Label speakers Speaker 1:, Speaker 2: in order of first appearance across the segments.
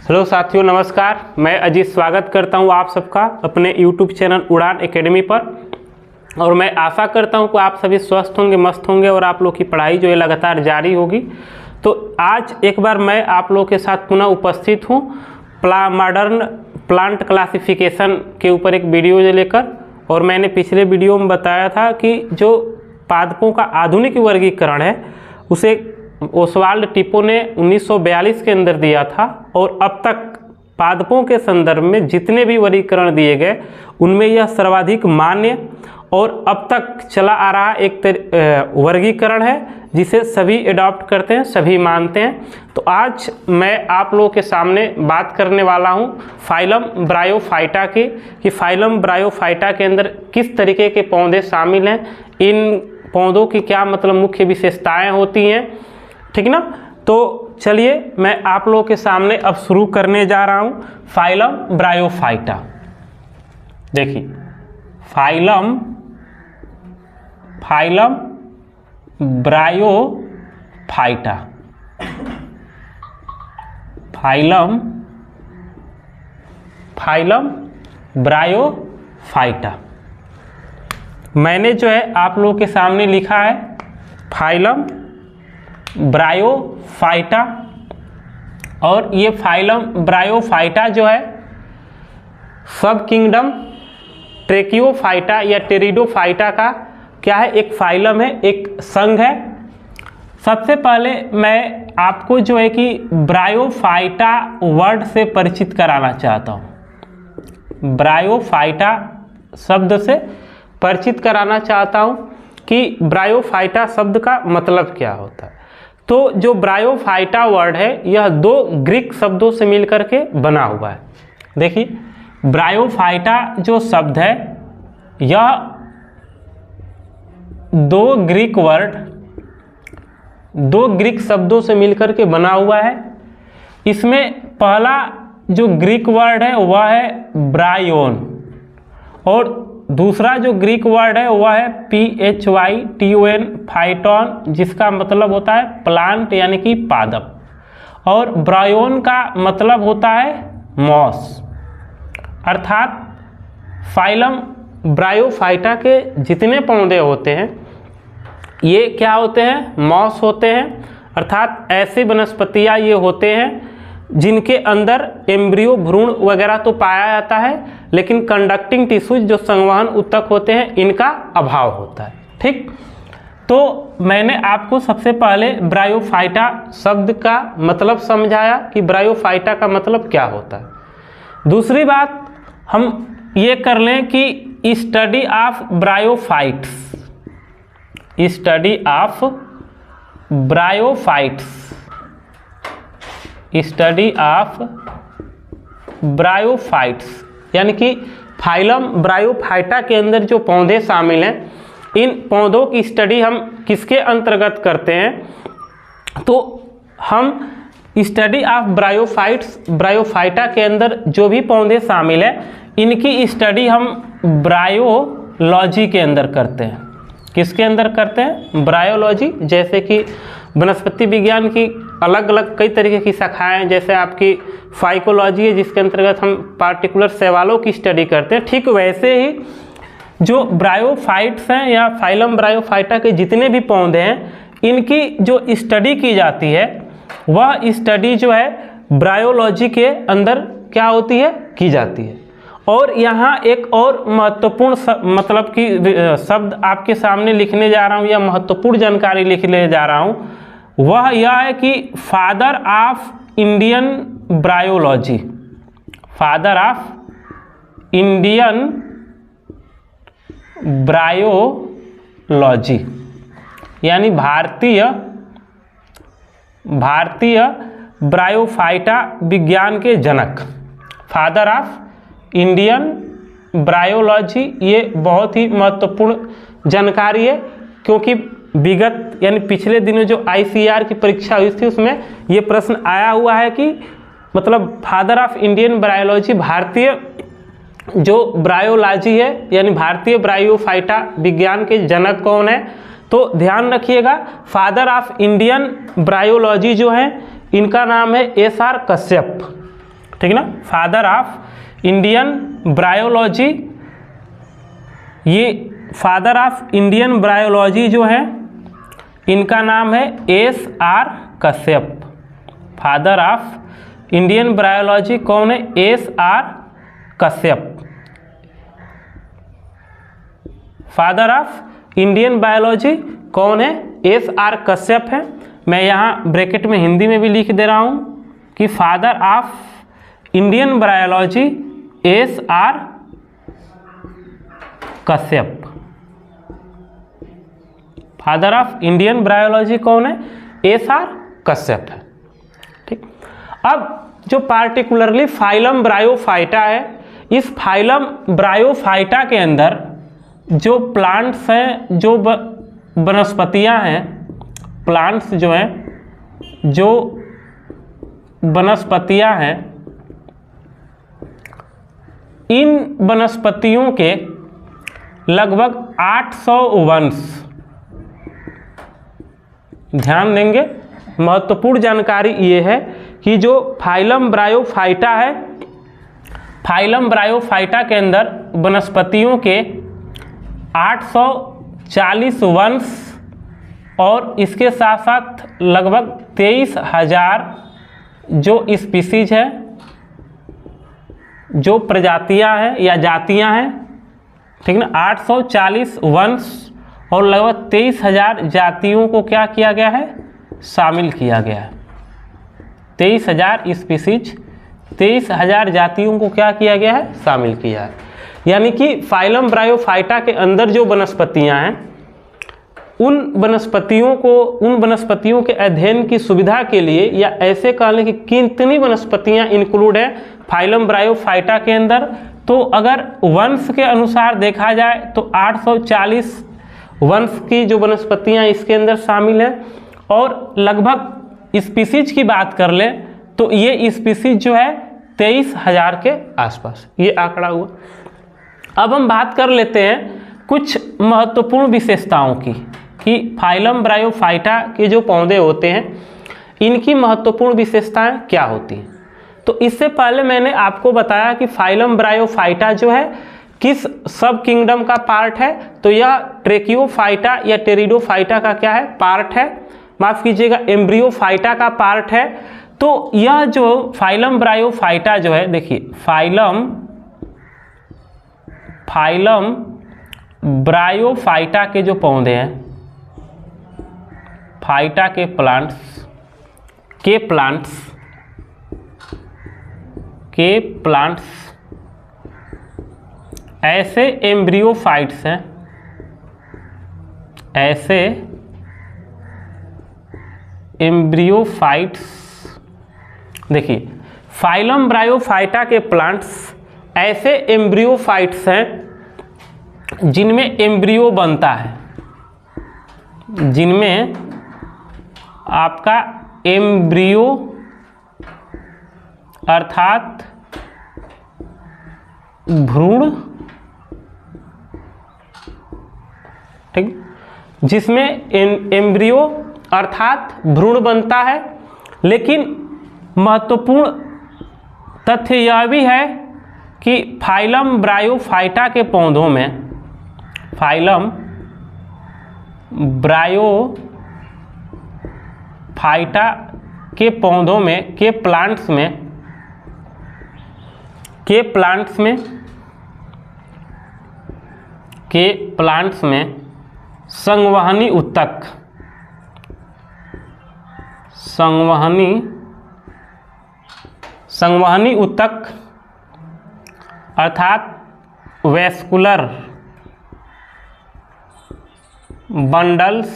Speaker 1: Hello साथियों, नमस्कार। मैं अजीत स्वागत करता हूं आप सबका अपने YouTube चैनल उड़ान एकेडमी पर। और मैं आशा करता हूं कि आप सभी स्वस्थ होंगे, मस्त होंगे और आप लोग की पढ़ाई जो है लगातार जारी होगी। तो आज एक बार मैं आप लोग के साथ पुनः उपस्थित हूं मॉडर्न प्लांट क्लासिफिकेशन के ऊपर एक वीडियो लेकर। और मैंने पिछले वीडियो में बताया था कि जो पादपों का आधुनिक वर्गीकरण है उसे ओसवाल्ड टिपो ने 1942 के अंदर दिया था। और अब तक पादपों के संदर्भ में जितने भी वर्गीकरण दिए गए उनमें यह सर्वाधिक मान्य और अब तक चला आ रहा एक वर्गीकरण है जिसे सभी एडॉप्ट करते हैं, सभी मानते हैं। तो आज मैं आप लोगों के सामने बात करने वाला हूं फाइलम ब्रायोफाइटा की, कि फाइलम ब्रायोफाइटा के अंदर किस तरीके के पौधे शामिल हैं, इन पौधों की क्या मतलब मुख्य विशेषताएं होती हैं, ठीक ना। तो चलिए मैं आप लोगों के सामने अब शुरू करने जा रहा हूं फाइलम ब्रायोफाइटा। देखिए फाइलम ब्रायोफाइटा, फाइलम ब्रायोफाइटा मैंने जो है आप लोगों के सामने लिखा है फाइलम ब्रायोफाइटा। और ये फाइलम ब्रायोफाइटा जो है सब किंगडम ट्रेकियोफाइटा या टेरिडोफाइटा का क्या है, एक फाइलम है, एक संघ है। सबसे पहले मैं आपको जो है कि ब्रायोफाइटा वर्ड से परिचित कराना चाहता हूँ। ब्रायोफाइटा शब्द से परिचित कराना चाहता हूँ कि ब्रायोफाइटा शब्द का मतलब क्या होता है। तो जो ब्रायोफाइटा वर्ड है यह दो ग्रीक शब्दों से मिलकर के बना हुआ है। देखिए ब्रायोफाइटा जो शब्द है यह दो ग्रीक शब्दों से मिलकर के बना हुआ है। इसमें पहला जो ग्रीक वर्ड है वह है ब्रायोन और दूसरा जो ग्रीक वर्ड है वह है PHYTON, फाइटोन, जिसका मतलब होता है प्लांट यानी कि पादप। और ब्रायोन का मतलब होता है मॉस। अर्थात फाइलम ब्रायोफाइटा के जितने पौधे होते हैं ये क्या होते हैं, मॉस होते हैं। अर्थात ऐसे वनस्पतियाँ ये होते हैं जिनके अंदर एम्ब्रियो, भ्रूण वगैरह तो पाया जाता है लेकिन कंडक्टिंग टिश्यूज जो संवहन उत्तक होते हैं इनका अभाव होता है। ठीक, तो मैंने आपको सबसे पहले ब्रायोफाइटा शब्द का मतलब समझाया कि ब्रायोफाइटा का मतलब क्या होता है। दूसरी बात हम ये कर लें कि study of bryophytes, study of bryophytes यानी कि फाइलम ब्रायोफाइटा के अंदर जो पौधे शामिल हैं इन पौधों की स्टडी हम किसके अंतर्गत करते हैं, तो हम स्टडी ऑफ ब्रायोफाइटा के अंदर जो भी पौधे शामिल हैं इनकी स्टडी हम ब्रायोलॉजी के अंदर करते हैं। किसके अंदर करते हैं, ब्रायोलॉजी। जैसे कि वनस्पति विज्ञान की अलग अलग कई तरीके की शाखाएं, जैसे आपकी फाइकोलॉजी है जिसके अंतर्गत हम पार्टिकुलर शैवालों की स्टडी करते हैं। ठीक वैसे ही जो ब्रायोफाइट्स हैं या फाइलम ब्रायोफाइटा के जितने भी पौधे हैं इनकी जो स्टडी की जाती है वह स्टडी जो है ब्रायोलॉजी के अंदर क्या होती है, की जाती है। और यहाँ एक और महत्वपूर्ण मतलब कि शब्द आपके सामने लिखने जा रहा हूँ या महत्वपूर्ण जानकारी लिखने जा रहा हूँ, वह यह है कि father of Indian bryology, father of Indian bryology यानी भारतीय ब्रायोफाइटा विज्ञान के जनक, फादर ऑफ इंडियन ब्रायोलॉजी। ये बहुत ही महत्वपूर्ण जानकारी है क्योंकि विगत यानी पिछले दिनों जो ICAR की परीक्षा हुई थी उसमें ये प्रश्न आया हुआ है कि मतलब फादर ऑफ इंडियन ब्रायोलॉजी, भारतीय जो ब्रायोलॉजी है यानी भारतीय ब्रायोफाइटा विज्ञान के जनक कौन है। तो ध्यान रखिएगा फादर ऑफ इंडियन ब्रायोलॉजी जो है इनका नाम है SR कश्यप। ठीक ना, फादर ऑफ इंडियन ब्रायोलॉजी। ये फादर ऑफ इंडियन ब्रायोलॉजी जो है इनका नाम है SR Kashyap. Father of Indian bryology कौन है? SR Kashyap. Father of Indian biology कौन है? SR कश्यप है। मैं यहाँ ब्रैकेट में हिंदी में भी लिख दे रहा हूँ कि father of Indian biology SR Kashyap. Father of Indian biology कौन है? SR कश्यप है। ठीक। अब जो पार्टिकुलरली फाइलम ब्रायोफाइटा है, इस फाइलम ब्रायोफाइटा के अंदर जो प्लांट्स हैं, जो वनस्पतियां हैं, प्लांट्स जो हैं, जो वनस्पतियां हैं, इन वनस्पतियों के लगभग 800 वंश, ध्यान देंगे, महत्वपूर्ण जानकारी ये है कि जो फाइलम ब्रायोफाइटा है, फाइलम ब्रायोफाइटा के अंदर वनस्पतियों के 840 वंश और इसके साथ साथ लगभग 23,000 जो स्पीसीज है, जो प्रजातियां हैं या जातियां हैं, ठीक ना, 840 वंश और लगभग 23,000 जातियों को क्या किया गया है? शामिल किया गया है। 23,000 स्पीसीज, 23,000 जातियों को क्या किया गया है? शामिल किया है। यानी कि फाइलम ब्रायोफाइटा के अंदर जो वनस्पतियां हैं, उन वनस्पतियों के अध्ययन की सुविधा के लिए, या ऐसे कह लें कि कितनी वनस्पतियां इंक्लूड हैं फाइलम ब्रायोफाइटा के अंदर, तो अगर वंश के अनुसार देखा जाए तो 840 वंश की जो वनस्पतियां इसके अंदर शामिल हैं, और लगभग स्पीसीज की बात कर लें तो ये स्पीसीज जो है 23,000 के आसपास ये आंकड़ा हुआ। अब हम बात कर लेते हैं कुछ महत्वपूर्ण विशेषताओं की, कि फाइलम ब्रायोफाइटा के जो पौधे होते हैं इनकी महत्वपूर्ण विशेषताएं क्या होती हैं। तो इससे पहले मैंने आपको बताया कि फाइलम ब्रायोफाइटा जो है किस सब किंगडम का पार्ट है, तो यह ट्रेकियोफाइटा या टेरिडोफाइटा का क्या है? पार्ट है, माफ कीजिएगा, एम्ब्रियोफाइटा का पार्ट है। तो यह जो फाइलम ब्रायोफाइटा जो है, देखिए फाइलम ब्रायोफाइटा के जो पौधे हैं, फाइटा के प्लांट्स ऐसे एम्ब्रियोफाइट्स हैं, ऐसे एम्ब्रियोफाइट्स, देखिए फाइलम ब्रायोफाइटा के प्लांट्स ऐसे एम्ब्रियोफाइट्स हैं जिनमें एम्ब्रियो बनता है, जिनमें आपका एम्ब्रियो अर्थात भ्रूण, ठीक, जिसमें एम्ब्रियो अर्थात भ्रूण बनता है। लेकिन महत्वपूर्ण तथ्य यह भी है कि फाइलम ब्रायोफाइटा के पौधों में, फाइलम ब्रायोफाइटा के पौधों में, के प्लांट्स में संवहनी ऊतक अर्थात वैस्कुलर बंडल्स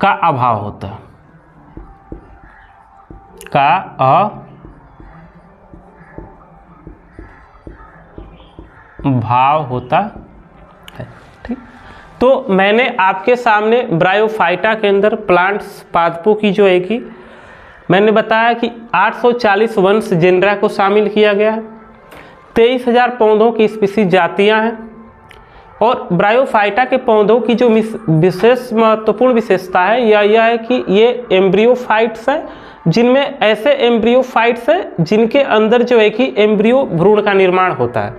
Speaker 1: का अभाव होता है, भाव होता है। ठीक, तो मैंने आपके सामने ब्रायोफाइटा के अंदर प्लांट्स पादपों की जो है कि मैंने बताया कि 840 वंश जेनरा को शामिल किया गया है, 23,000 पौधों की स्पीसीज जातियां हैं, और ब्रायोफाइटा के पौधों की जो विशेष महत्वपूर्ण विशेषता है यह है कि ये एम्ब्रियोफाइट्स है, जिनमें ऐसे एम्ब्रियोफाइट्स है जिनके अंदर जो है कि एम्ब्रियो भ्रूण का निर्माण होता है।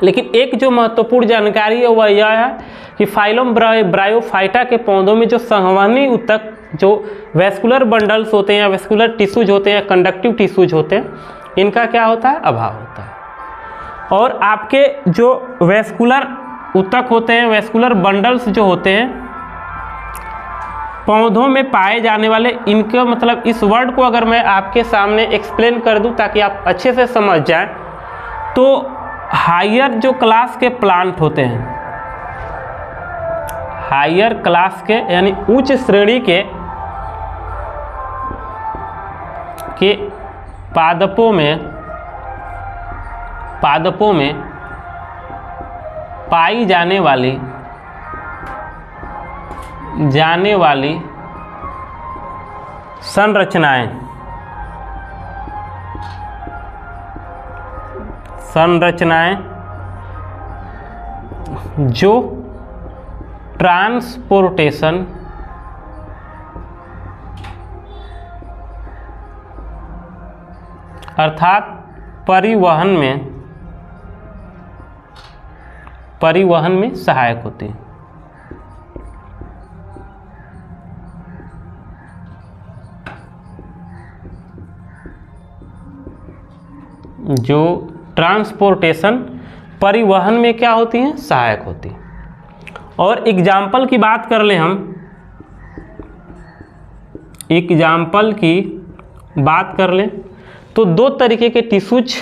Speaker 1: लेकिन एक जो महत्वपूर्ण जानकारी है वह यह है कि फाइलम ब्रायोफाइटा के पौधों में जो संवहनी ऊतक, जो वैस्कुलर बंडल्स होते हैं या वैस्कुलर टिश्यूज होते हैं या कंडक्टिव टिश्यूज होते हैं, इनका क्या होता है, अभाव होता है। और आपके जो वैस्कुलर ऊतक होते हैं, वैस्कुलर बंडल्स जो होते हैं पौधों में पाए जाने वाले, इनका मतलब इस वर्ड को अगर मैं आपके सामने एक्सप्लेन कर दूं ताकि आप अच्छे से समझ जाएं, तो हायर जो क्लास के प्लांट होते हैं, हायर क्लास के यानी उच्च श्रेणी के पादपों में पाई जाने वाली संरचनाएं जो ट्रांसपोर्टेशन अर्थात परिवहन में सहायक होती है। जो ट्रांसपोर्टेशन परिवहन में क्या होती हैं, सहायक होती है। और एग्जाम्पल की बात कर लें हम, एग्जाम्पल की बात कर लें तो दो तरीके के टिश्यूज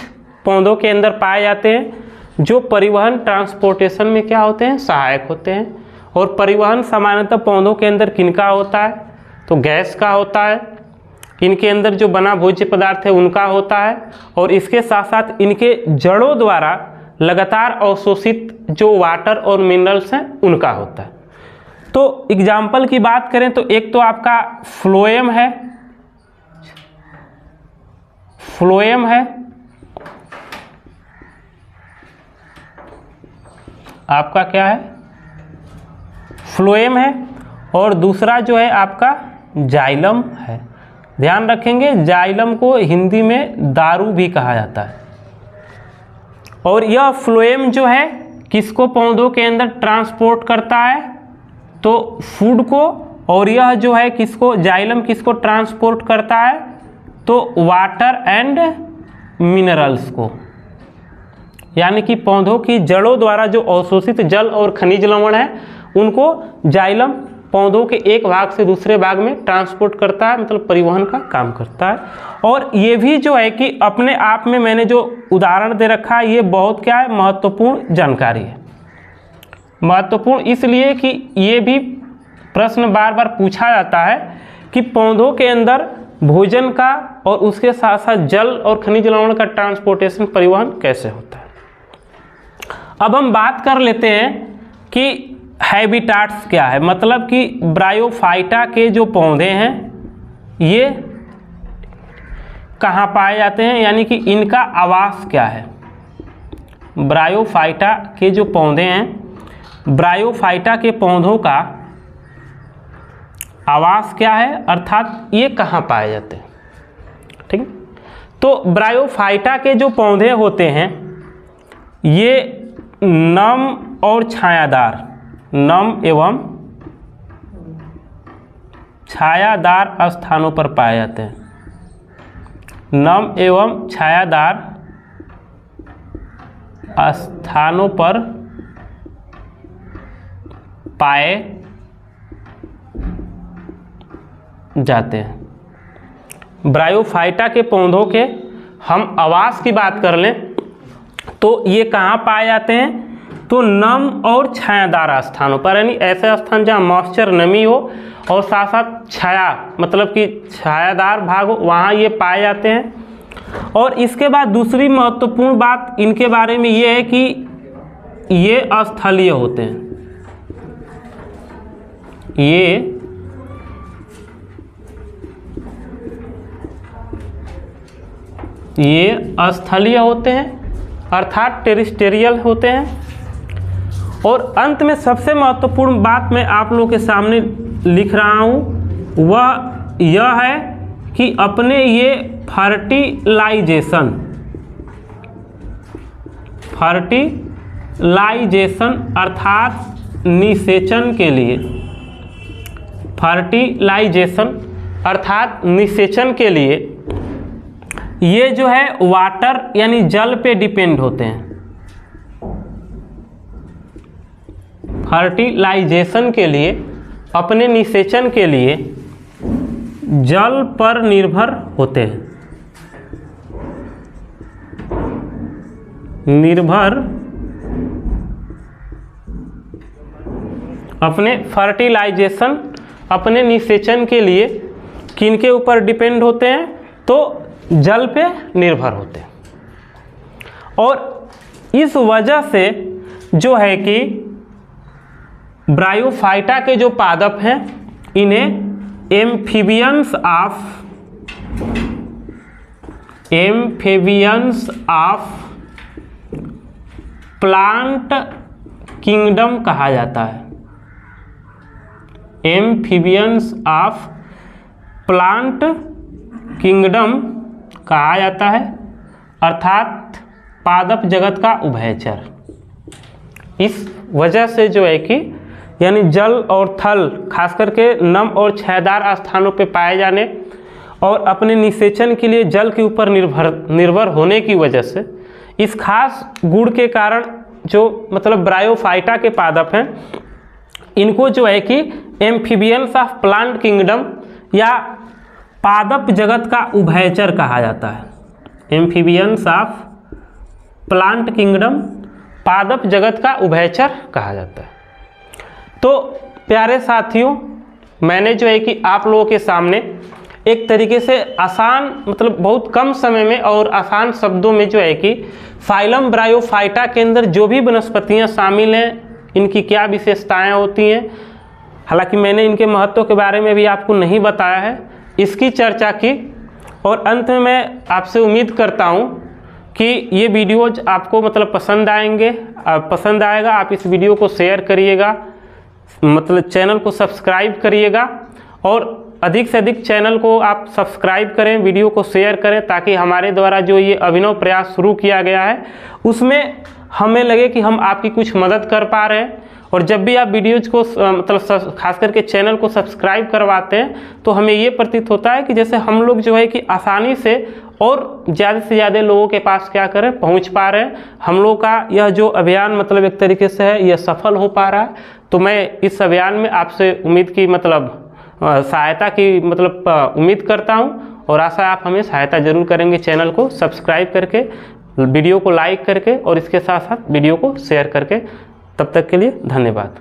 Speaker 1: पौधों के अंदर पाए जाते हैं जो परिवहन ट्रांसपोर्टेशन में क्या होते हैं, सहायक होते हैं। और परिवहन सामान्यतः पौधों के अंदर किनका होता है, तो गैस का होता है, इनके अंदर जो बना भोज्य पदार्थ है उनका होता है, और इसके साथ साथ इनके जड़ों द्वारा लगातार अवशोषित जो वाटर और मिनरल्स हैं उनका होता है। तो एग्जाम्पल की बात करें तो एक तो आपका फ्लोएम है, आपका क्या है, फ्लोएम है, और दूसरा जो है आपका जाइलम है। ध्यान रखेंगे जाइलम को हिंदी में दारू भी कहा जाता है। और यह फ्लोएम जो है किसको पौधों के अंदर ट्रांसपोर्ट करता है, तो फूड को, और यह जो है किसको, जाइलम किसको ट्रांसपोर्ट करता है, तो वाटर एंड मिनरल्स को, यानी कि पौधों की जड़ों द्वारा जो अवशोषित जल और खनिज लवण है उनको जाइलम पौधों के एक भाग से दूसरे भाग में ट्रांसपोर्ट करता है, मतलब परिवहन का काम करता है। और ये भी जो है कि अपने आप में मैंने जो उदाहरण दे रखा है ये बहुत क्या है, महत्वपूर्ण जानकारी है। महत्वपूर्ण इसलिए कि ये भी प्रश्न बार बार पूछा जाता है कि पौधों के अंदर भोजन का और उसके साथ साथ जल और खनिज लवण का ट्रांसपोर्टेशन, परिवहन कैसे होता है। अब हम बात कर लेते हैं कि हैबिटाट्स क्या है, मतलब कि ब्रायोफाइटा के जो पौधे हैं ये कहाँ पाए जाते हैं, यानी कि इनका आवास क्या है। ब्रायोफाइटा के जो पौधे हैं, ब्रायोफाइटा के पौधों का आवास क्या है, अर्थात ये कहाँ पाए जाते हैं। ठीक, तो ब्रायोफाइटा के जो पौधे होते हैं ये नम और छायादार, नम एवं छायादार स्थानों पर पाए जाते हैं। नम एवं छायादार स्थानों पर पाए जाते हैं। ब्रायोफाइटा के पौधों के हम आवास की बात कर लें तो ये कहाँ पाए जाते हैं, तो नम और छायादार स्थानों पर, यानी ऐसे स्थान जहाँ मॉइस्चर, नमी हो और साथ साथ छाया, मतलब कि छायादार भाग हो, वहाँ ये पाए जाते हैं। और इसके बाद दूसरी महत्वपूर्ण बात इनके बारे में ये है कि ये स्थलीय होते हैं। ये स्थलीय होते हैं, अर्थात टेरिस्टेरियल होते हैं। और अंत में सबसे महत्वपूर्ण बात मैं आप लोगों के सामने लिख रहा हूँ वह यह है कि अपने ये फर्टिलाइजेशन अर्थात निषेचन के लिए, फर्टिलाइजेशन अर्थात निषेचन के लिए ये जो है वाटर यानी जल पे डिपेंड होते हैं। फर्टिलाइजेशन के लिए, अपने निषेचन के लिए जल पर निर्भर होते हैं, अपने फर्टिलाइजेशन, अपने निषेचन के लिए किनके ऊपर डिपेंड होते हैं? तो जल पे निर्भर होते हैं। और इस वजह से जो है कि ब्रायोफाइटा के जो पादप हैं इन्हें एम्फीबियंस ऑफ प्लांट किंगडम कहा जाता है। एम्फीबियंस ऑफ प्लांट किंगडम कहा जाता है, अर्थात पादप जगत का उभयचर। इस वजह से जो है कि यानी जल और थल खास करके नम और छायादार स्थानों पे पाए जाने और अपने निषेचन के लिए जल के ऊपर निर्भर होने की वजह से इस खास गुण के कारण जो मतलब ब्रायोफाइटा के पादप हैं इनको जो है कि एम्फीबियंस ऑफ प्लांट किंगडम या पादप जगत का उभयचर कहा जाता है। एम्फीबियंस ऑफ प्लांट किंगडम, पादप जगत का उभयचर कहा जाता है। तो प्यारे साथियों, मैंने जो है कि आप लोगों के सामने एक तरीके से आसान मतलब बहुत कम समय में और आसान शब्दों में जो है कि फाइलम ब्रायोफाइटा के अंदर जो भी वनस्पतियाँ शामिल हैं इनकी क्या विशेषताएं होती हैं, हालांकि मैंने इनके महत्व के बारे में भी आपको नहीं बताया है, इसकी चर्चा की। और अंत में मैं आपसे उम्मीद करता हूं कि ये वीडियोज आपको मतलब पसंद आएगा। आप इस वीडियो को शेयर करिएगा, मतलब चैनल को सब्सक्राइब करिएगा और अधिक से अधिक चैनल को आप सब्सक्राइब करें, वीडियो को शेयर करें, ताकि हमारे द्वारा जो ये अभिनव प्रयास शुरू किया गया है उसमें हमें लगे कि हम आपकी कुछ मदद कर पा रहे हैं। और जब भी आप वीडियोज को मतलब खास करके चैनल को सब्सक्राइब करवाते हैं तो हमें ये प्रतीत होता है कि जैसे हम लोग जो है कि आसानी से और ज़्यादा से ज़्यादा लोगों के पास क्या करें पहुंच पा रहे हैं। हम लोग का यह जो अभियान मतलब एक तरीके से है यह सफल हो पा रहा है। तो मैं इस अभियान में आपसे उम्मीद की मतलब सहायता की मतलब उम्मीद करता हूं और आशा आप हमें सहायता जरूर करेंगे चैनल को सब्सक्राइब करके, वीडियो को लाइक करके और इसके साथ साथ वीडियो को शेयर करके। तब तक के लिए धन्यवाद।